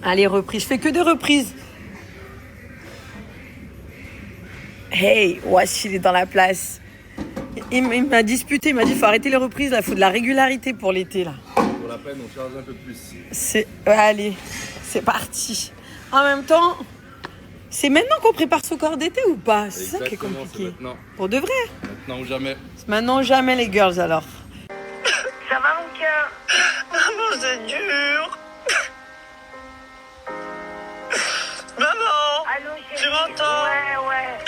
Allez, reprise. Je fais que des reprises. Hey, Wash, il est dans la place. Il m'a disputé, il m'a dit faut arrêter les reprises, là, faut de la régularité pour l'été, là. Pour la peine, on charge un peu plus. Allez, c'est parti. En même temps, c'est maintenant qu'on prépare ce corps d'été ou pas? C'est ça qui est compliqué. Pour de vrai? Maintenant ou jamais. C'est maintenant ou jamais, les girls, alors. Ça va, mon cœur? Maman, c'est dur. Maman, Allô, chérie? tu m'entends? Ouais.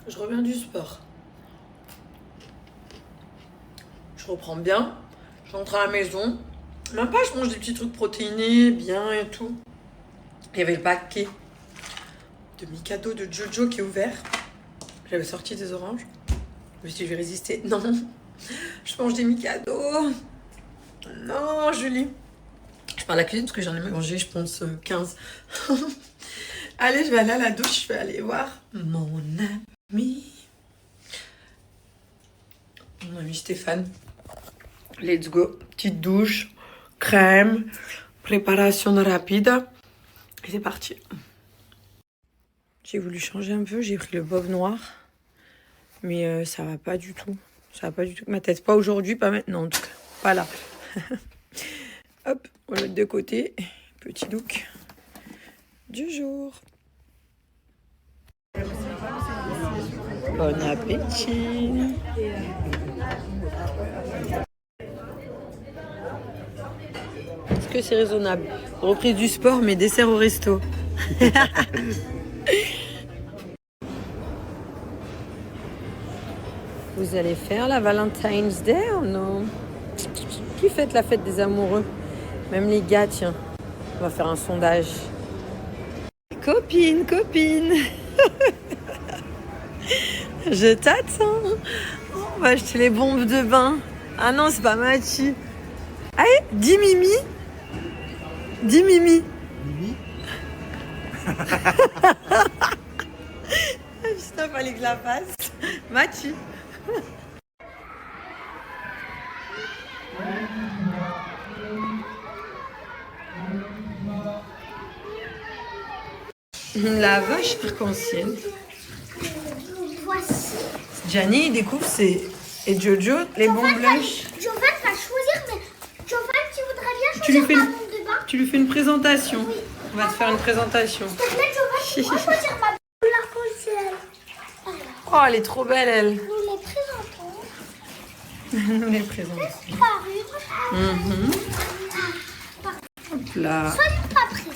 Je reviens du sport. Je reprends bien. Je rentre à la maison. Même pas, je mange des petits trucs protéinés, bien et tout. Il y avait le paquet de Mikado de Jojo qui est ouvert. J'avais sorti des oranges. Je me suis dit, je vais résister. Non, je mange des Mikado. Non, Julie. Je pars à la cuisine parce que j'en ai mangé, je pense, 15. Allez, je vais aller à la douche. Je vais aller voir mon ami. Mon ami Stéphane. Let's go. Petite douche, crème, préparation rapide. Et c'est parti. J'ai voulu changer un peu. J'ai pris le bob noir. Mais ça va pas du tout. Ça va pas du tout. Ma tête, pas aujourd'hui, pas maintenant en tout cas. Pas là. Hop, on va le mettre de côté. Petit look du jour. Bon appétit. Est-ce que c'est raisonnable? Reprise du sport, mais dessert au resto. Vous allez faire la Valentine's Day ou non? Qui fête la fête des amoureux? Même les gars, tiens. On va faire un sondage. Copine. Je t'attends. On va acheter les bombes de bain. Ah non, c'est pas Machi. Allez, dis Mimi. Dis Mimi. Mimi. Putain, fallait que je la fasse. Machi. La vache arc-en-ciel. Voici. Gianni, il découvre et Jojo, les bombes blanches. Jovan va choisir, mais Jovan, tu voudrais bien Tu lui choisir fais ma une- bombe de bain? Tu lui fais une présentation. Oui. On va te faire une présentation. S'il te plaît, Jovan, tu peux choisir ma bombe arc-en-ciel. Oh, elle est trop belle, elle. Nous les présentons. Nous les présentons. Par une. Hop là. Soyez pas pressés.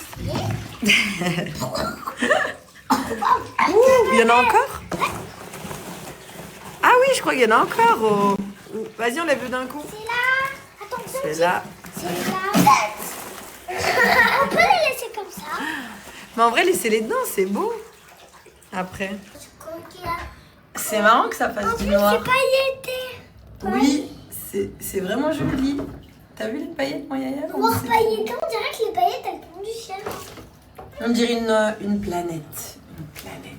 Ouh, il y en a encore? Ah oui, je crois qu'il y en a encore. Vas-y, on lève d'un coup. C'est là. Attention. C'est là. C'est là. On peut les laisser comme ça. Mais en vrai, laissez-les dedans, c'est beau. Après. C'est marrant que ça fasse En du plus, noir. c'est pailleté. Oui, c'est vraiment joli. T'as vu les paillettes, mon yaya? Noir pailleté, on dirait que les paillettes, elles tombent du ciel. On dirait une planète. Une planète.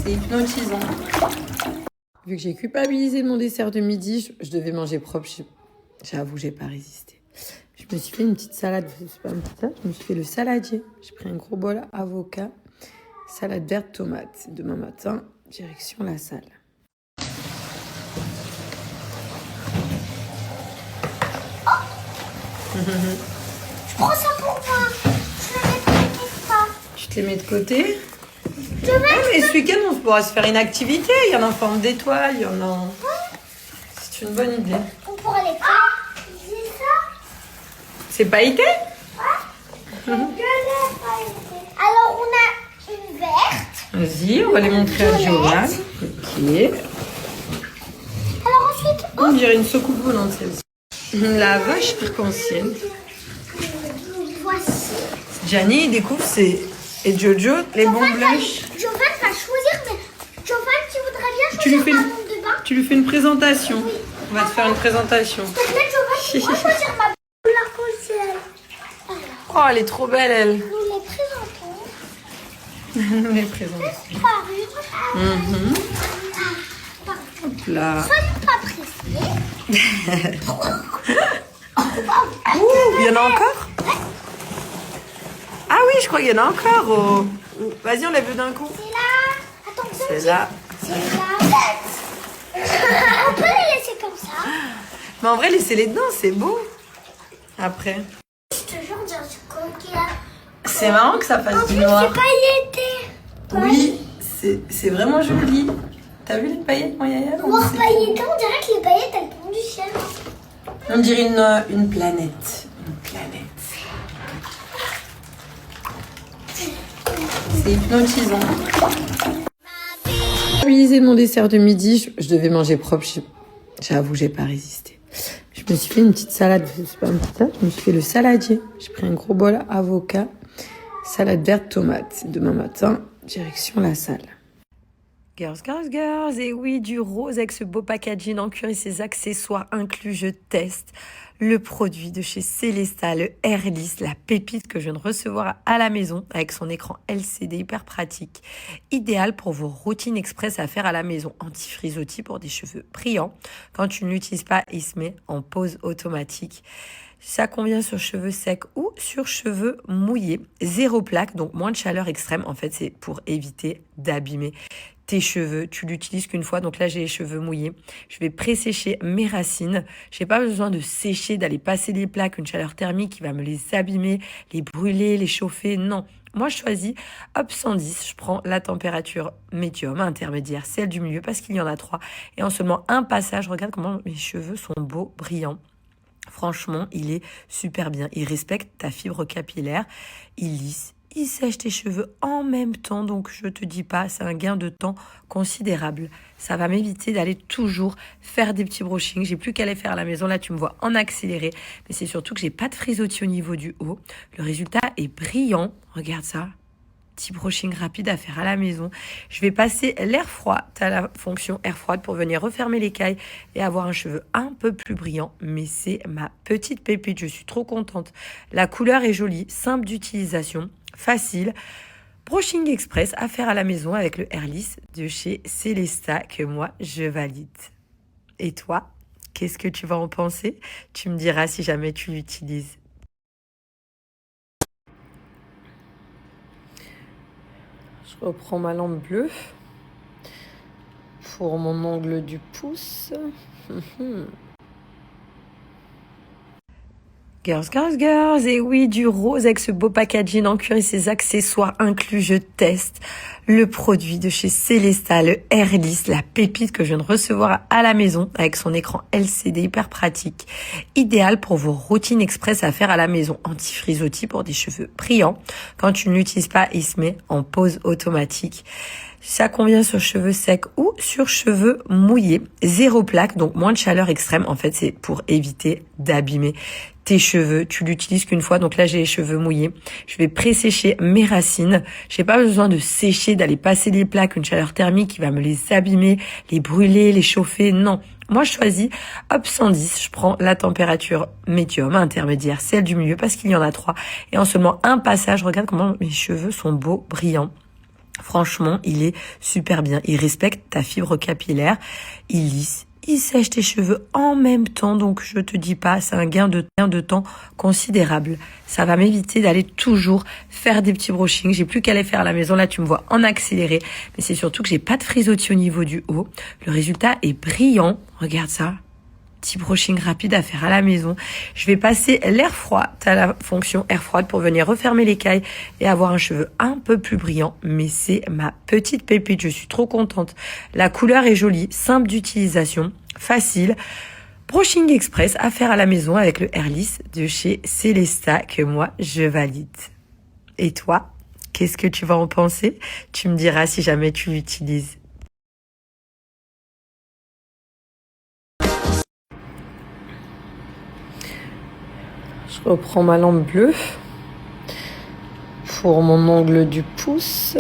C'est hypnotisant. Vu que j'ai culpabilisé mon dessert de midi, je devais manger propre. J'avoue, j'ai pas résisté. Je me suis fait une petite salade. C'est pas une petite salade, je me suis fait le saladier. J'ai pris un gros bol avocat, salade verte, tomate. Demain matin, direction la salle. Je prends ça pour moi. Je le mets quelque part. Je te les mets de côté. Je vais. Mais ce week-end, on pourra se faire une activité. Il y en a en forme d'étoile, il y en a... C'est une bonne idée. On pourrait les faire. C'est ça. C'est pailleté? Alors, on a une verte. Vas-y, on va les montrer à Johan. Ok. Alors ensuite, On dirait une soucoupe volante, celle-ci. La vache arc-en-ciel. voici. Gianni, il découvre et Jojo, les bombes blanches. Jovan va choisir, mais Jovan, tu tu lui fais un une, monde de bain. tu lui fais une présentation. Oui. On va te faire une présentation. Donc là, je vais choisir ma couleur arc-en-ciel. Alors, Oh, elle est trop belle, elle. nous les présentons. On les présente. Parure. Hop là. Soyez pas pressés. Ouh, il y en a encore? Ah oui, je crois qu'il y en a encore. Oh. Vas-y, on lève d'un coup. C'est là. Attention. C'est là. C'est là. On peut les laisser comme ça. Mais en vrai, laissez-les dedans, c'est beau. Après. Je te jure, dire ce coquillage. C'est marrant que ça En fasse plus, du noir. c'est pailleté. Oui, c'est vraiment joli. T'as vu les paillettes, moi, Yaya? Noir pailleté, on dirait que les paillettes, elles tombent du ciel. On dirait une planète. Une planète. C'est hypnotisant. J'ai mon dessert de midi. Je devais manger propre. J'avoue, j'ai pas résisté. Je me suis fait une petite salade. C'est pas une petite salade. Je me suis fait le saladier. J'ai pris un gros bol avocat, salade verte, tomate. Demain matin, direction la salle. Girls, girls, girls, et oui, du rose avec ce beau packaging en cuir et ses accessoires inclus, je teste le produit de chez Célesta, le Airlist, la pépite que je viens de recevoir à la maison avec son écran LCD hyper pratique. Idéal pour vos routines express à faire à la maison, anti-frisottis pour des cheveux brillants. Quand tu ne l'utilises pas, il se met en pause automatique. Ça convient sur cheveux secs ou sur cheveux mouillés. 0 plaque, donc moins de chaleur extrême. En fait, c'est pour éviter d'abîmer tes cheveux. Tu l'utilises qu'une fois. Donc là, j'ai les cheveux mouillés. Je vais pré-sécher mes racines. J'ai pas besoin de sécher, d'aller passer les plaques, une chaleur thermique qui va me les abîmer, les brûler, les chauffer. Non. Moi, je choisis hop 110. Je prends la température médium, intermédiaire, celle du milieu parce qu'il y en a 3. Et en seulement un passage, regarde comment mes cheveux sont beaux, brillants. Franchement, il est super bien. Il respecte ta fibre capillaire. Il lisse. Il sèche tes cheveux en même temps. Donc, je te dis pas, c'est un gain de temps considérable. Ça va m'éviter d'aller toujours faire des petits brushings. J'ai plus qu'à les faire à la maison. Là, tu me vois en accéléré. Mais c'est surtout que j'ai pas de frisottis au niveau du haut. Le résultat est brillant. Regarde ça. Petit brushing rapide à faire à la maison. Je vais passer l'air froid. Tu as la fonction air froide pour venir refermer l'écaille et avoir un cheveu un peu plus brillant. Mais c'est ma petite pépite. Je suis trop contente. La couleur est jolie, simple d'utilisation, facile. Brushing express à faire à la maison avec le Airlist de chez Célesta que moi, je valide. Et toi, qu'est-ce que tu vas en penser? Tu me diras si jamais tu l'utilises. Je reprends ma lampe bleue pour mon ongle du pouce. Girls, girls, girls, et oui, du rose avec ce beau packaging en cuir et ses accessoires inclus, je teste le produit de chez Célesta, le Airlist, la pépite que je viens de recevoir à la maison avec son écran LCD hyper pratique. Idéal pour vos routines express à faire à la maison, anti-frisottis pour des cheveux brillants. Quand tu ne l'utilises pas, il se met en pause automatique. Ça convient sur cheveux secs ou sur cheveux mouillés. 0 plaque, donc moins de chaleur extrême. En fait, c'est pour éviter d'abîmer tes cheveux. Tu l'utilises qu'une fois. Donc là, j'ai les cheveux mouillés. Je vais pré-sécher mes racines. J'ai pas besoin de sécher, d'aller passer les plaques, une chaleur thermique qui va me les abîmer, les brûler, les chauffer. Non. Moi, je choisis hop 110. Je prends la température médium, intermédiaire, celle du milieu parce qu'il y en a 3. Et en seulement un passage, regarde comment mes cheveux sont beaux, brillants. Franchement, il est super bien. Il respecte ta fibre capillaire. Il lisse. Il sèche tes cheveux en même temps. Donc, je te dis pas, c'est un gain de temps considérable. Ça va m'éviter d'aller toujours faire des petits brushings. J'ai plus qu'à les faire à la maison. Là, tu me vois en accéléré. Mais c'est surtout que j'ai pas de frisottis au niveau du haut. Le résultat est brillant. Regarde ça. Petit brushing rapide à faire à la maison. Je vais passer l'air froid. Tu as la fonction air froide pour venir refermer l'écaille et avoir un cheveu un peu plus brillant. Mais c'est ma petite pépite. Je suis trop contente. La couleur est jolie, simple d'utilisation, facile. Brushing express à faire à la maison avec le Airlist de chez Célesta que moi, je valide. Et toi, qu'est-ce que tu vas en penser? Tu me diras si jamais tu l'utilises. Je reprends ma lampe bleue pour mon ongle du pouce.